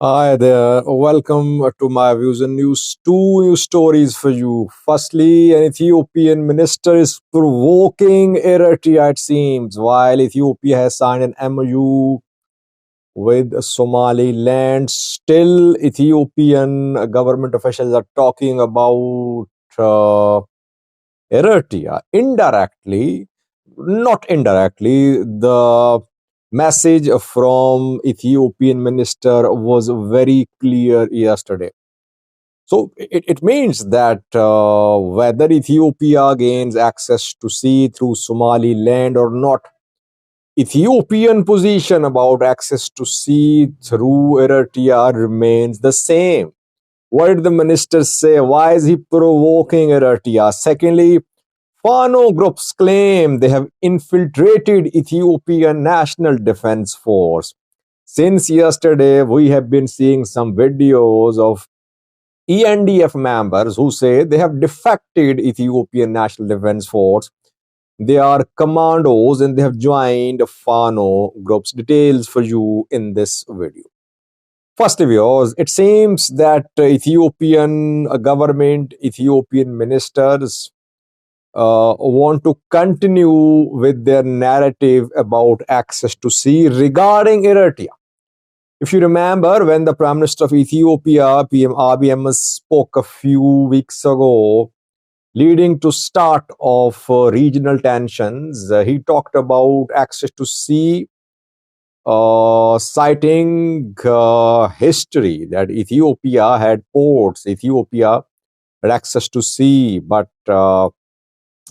Hi there. Welcome to my views and news. Two news stories for you. Firstly, an Ethiopian minister is provoking Eritrea, it seems, while Ethiopia has signed an MOU with Somaliland. Still, Ethiopian government officials are talking about uh, Eritrea indirectly, not indirectly. The message from Ethiopian minister was very clear yesterday. So it means that whether Ethiopia gains access to sea through Somaliland or not, Ethiopian position about access to sea through Eritrea remains the same. What did the minister say? Why is he provoking Eritrea? Secondly, Fano groups claim they have infiltrated Ethiopian National Defense Force. Since yesterday, we have been seeing some videos of ENDF members who say they have defected Ethiopian National Defense Force. They are commandos and they have joined Fano groups. Details for you in this video. First, viewers, it seems that Ethiopian government, Ethiopian ministers want to continue with their narrative about access to sea regarding Eritrea. If you remember, when the Prime Minister of Ethiopia, PM Abiy Ahmed, spoke a few weeks ago, leading to start of regional tensions, he talked about access to sea, citing history that Ethiopia had ports, Ethiopia had access to sea, but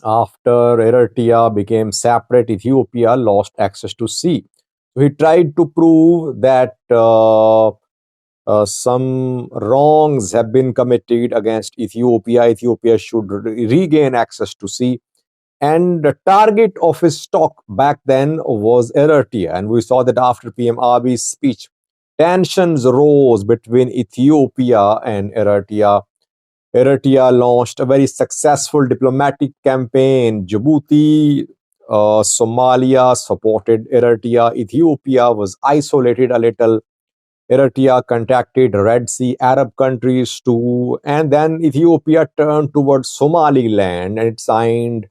after Eritrea became separate, Ethiopia lost access to sea. So he tried to prove that some wrongs have been committed against Ethiopia. Ethiopia should regain access to sea. And the target of his talk back then was Eritrea. And we saw that after PM Abiy's speech, tensions rose between Ethiopia and Eritrea. Eritrea launched a very successful diplomatic campaign. Djibouti, Somalia supported Eritrea. Ethiopia was isolated a little. Eritrea contacted Red Sea Arab countries too. And then Ethiopia turned towards Somaliland and it signed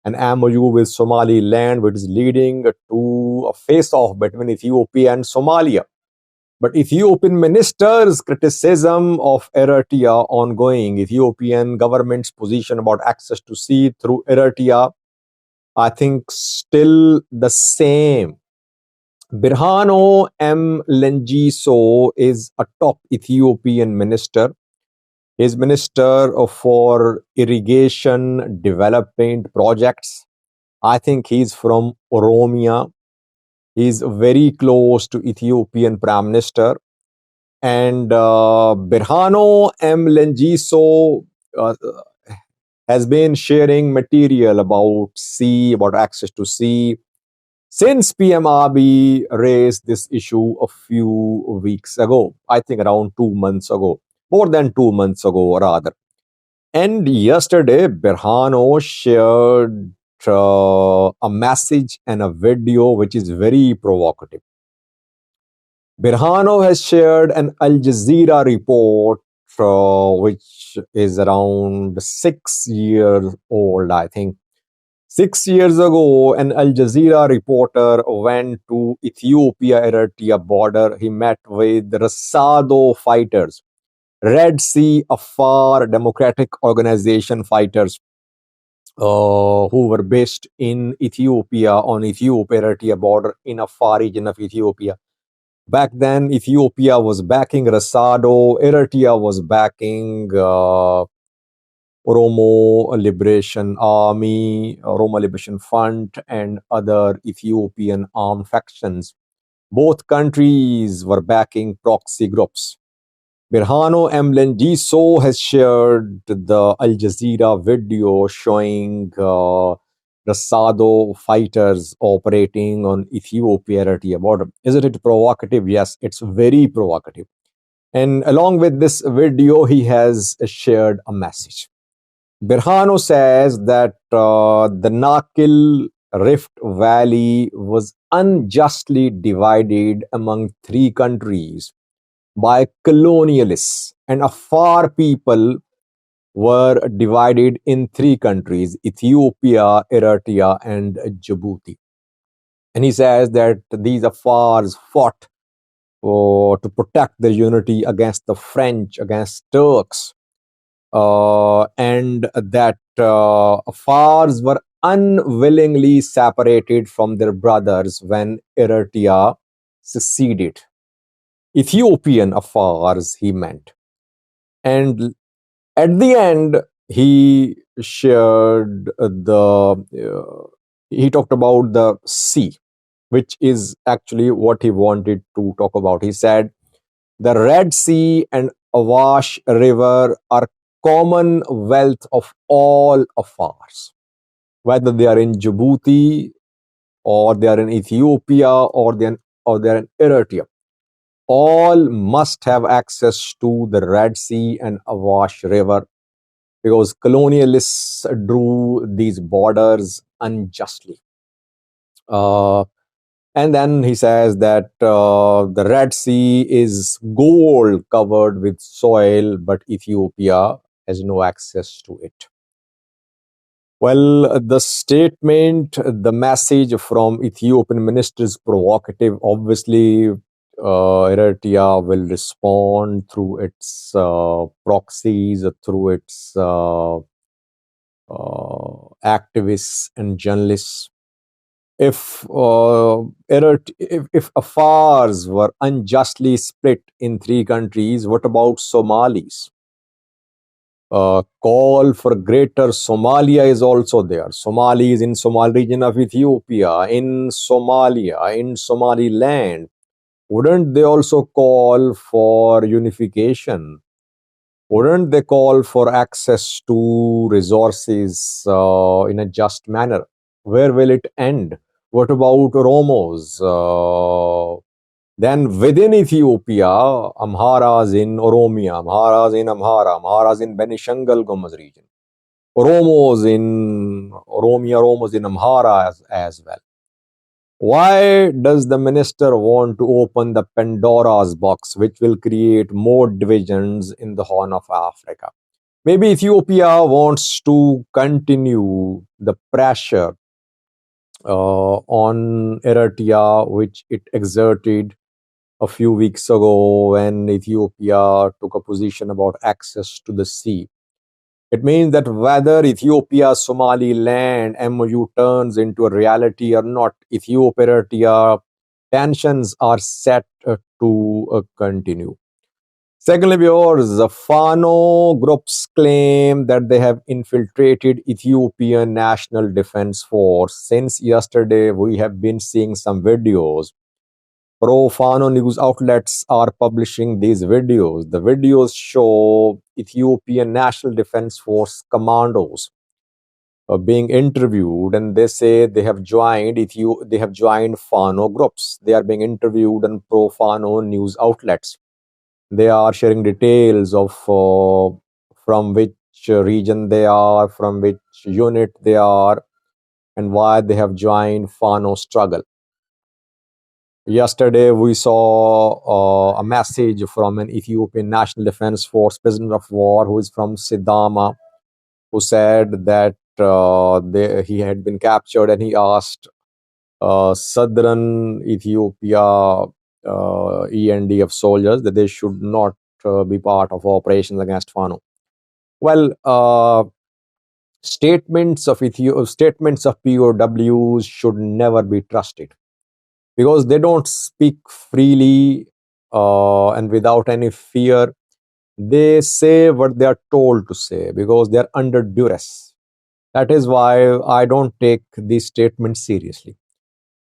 an MOU with Somaliland, which is leading to a face off between Ethiopia and Somalia. But Ethiopian ministers' criticism of Eritrea ongoing, Ethiopian government's position about access to sea through Eritrea, I think still the same. Birhano M. Lengiso is a top Ethiopian minister. He's minister for irrigation development projects. I think he's from Oromia. He's very close to Ethiopian Prime Minister. And Birhano M. Lengiso has been sharing material about sea, about access to sea, since PM Abiy raised this issue a few weeks ago. I think around 2 months ago, more than 2 months ago, rather. And yesterday, Birhano shared a message and a video which is very provocative. Birhano has shared an Al Jazeera report which is around 6 years old, I think. 6 years ago, an Al Jazeera reporter went to Ethiopia-Eritrea border. He met with Rasado fighters, Red Sea Afar Democratic Organization fighters who were based in Ethiopia on Ethiopia-Eritrea border in Afar region of Ethiopia. Back then, Ethiopia was backing Rasado, Eritrea was backing Oromo Liberation Army, Oromo Liberation Front, and other Ethiopian armed factions. Both countries were backing proxy groups. Birhano M. Lengiso has shared the Al Jazeera video showing the Sado fighters operating on Ethiopia-Eritrea border. Isn't it provocative? Yes, it's very provocative. And along with this video, he has shared a message. Birhano says that the Nakil Rift Valley was unjustly divided among three countries. by colonialists, and Afar people were divided in three countries: Ethiopia, Eritrea, and Djibouti. And he says that these Afars fought to protect their unity against the French, against Turks, and that Afars were unwillingly separated from their brothers when Eritrea seceded. Ethiopian Afars, he meant. And at the end, he shared he talked about the sea, which is actually what he wanted to talk about. He said, the Red Sea and Awash River are commonwealth of all Afars, whether they are in Djibouti or they are in Ethiopia or they are in Eritrea. All must have access to the Red Sea and Awash River because colonialists drew these borders unjustly. Uh, and then he says that the Red Sea is gold covered with soil, but Ethiopia has no access to it. Well, the statement, the message from Ethiopian minister is provocative. Obviously, Eritrea will respond through its proxies, through its activists and journalists. If Afars were unjustly split in three countries, what about Somalis? Call for greater Somalia is also there. Somalis in Somali region of Ethiopia, in Somalia, in Somaliland. Wouldn't they also call for unification? Wouldn't they call for access to resources in a just manner? Where will it end? What about Oromos? Then within Ethiopia, Amharas in Oromia, Amharas in Amhara, Amharas in Benishangal Gumuz region, Oromos in Oromia, Oromos in Amhara as well. Why does the minister want to open the Pandora's box, which will create more divisions in the Horn of Africa? Maybe Ethiopia wants to continue the pressure on Eritrea, which it exerted a few weeks ago when Ethiopia took a position about access to the sea. It means that whether Ethiopia Somaliland MOU turns into a reality or not, Ethiopia Eritrea tensions are set to continue. Secondly, viewers, the Fano groups claim that they have infiltrated Ethiopian National Defense Force. Since yesterday, we have been seeing some videos. Pro-Fano news outlets are publishing these videos. The videos show Ethiopian National Defense Force commandos being interviewed, and they say they have joined Fano groups. They are being interviewed on pro-Fano news outlets. They are sharing details of from which region they are, from which unit they are, and why they have joined Fano struggle. Yesterday, we saw a message from an Ethiopian National Defense Force prisoner of war who is from Sidama, who said that he had been captured, and he asked southern Ethiopia ENDF soldiers that they should not be part of operations against Fano. Well, statements of POWs should never be trusted because they don't speak freely and without any fear. They say what they are told to say because they are under duress. That is why I don't take these statements seriously.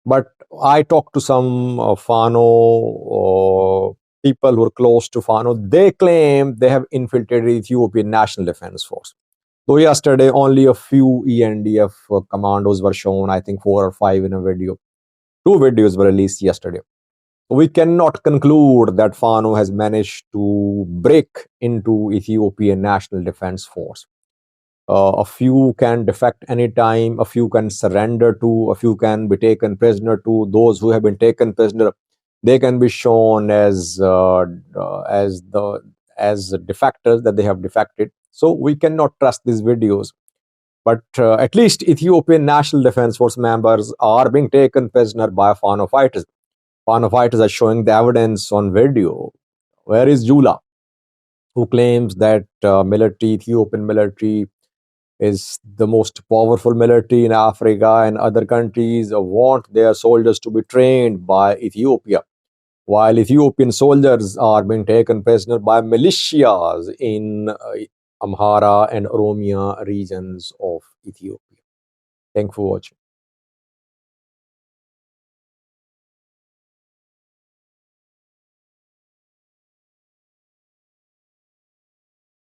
But I talked to some Fano people who are close to Fano. They claim they have infiltrated Ethiopian National Defense Force. So yesterday, only a few ENDF commandos were shown, I think 4 or 5 in a video. 2 videos were released yesterday. We cannot conclude that Fano has managed to break into Ethiopian National Defense Force. A few can defect anytime, a few can surrender to, a few can be taken prisoner to. Those who have been taken prisoner, they can be shown as the as defectors, that they have defected. So we cannot trust these videos. But at least Ethiopian National Defense Force members are being taken prisoner by Fano fighters. Fano fighters are showing the evidence on video. Where is Jula, who claims that Ethiopian military is the most powerful military in Africa, and other countries want their soldiers to be trained by Ethiopia, while Ethiopian soldiers are being taken prisoner by militias in Amhara and Oromia regions of Ethiopia. Thank you for watching.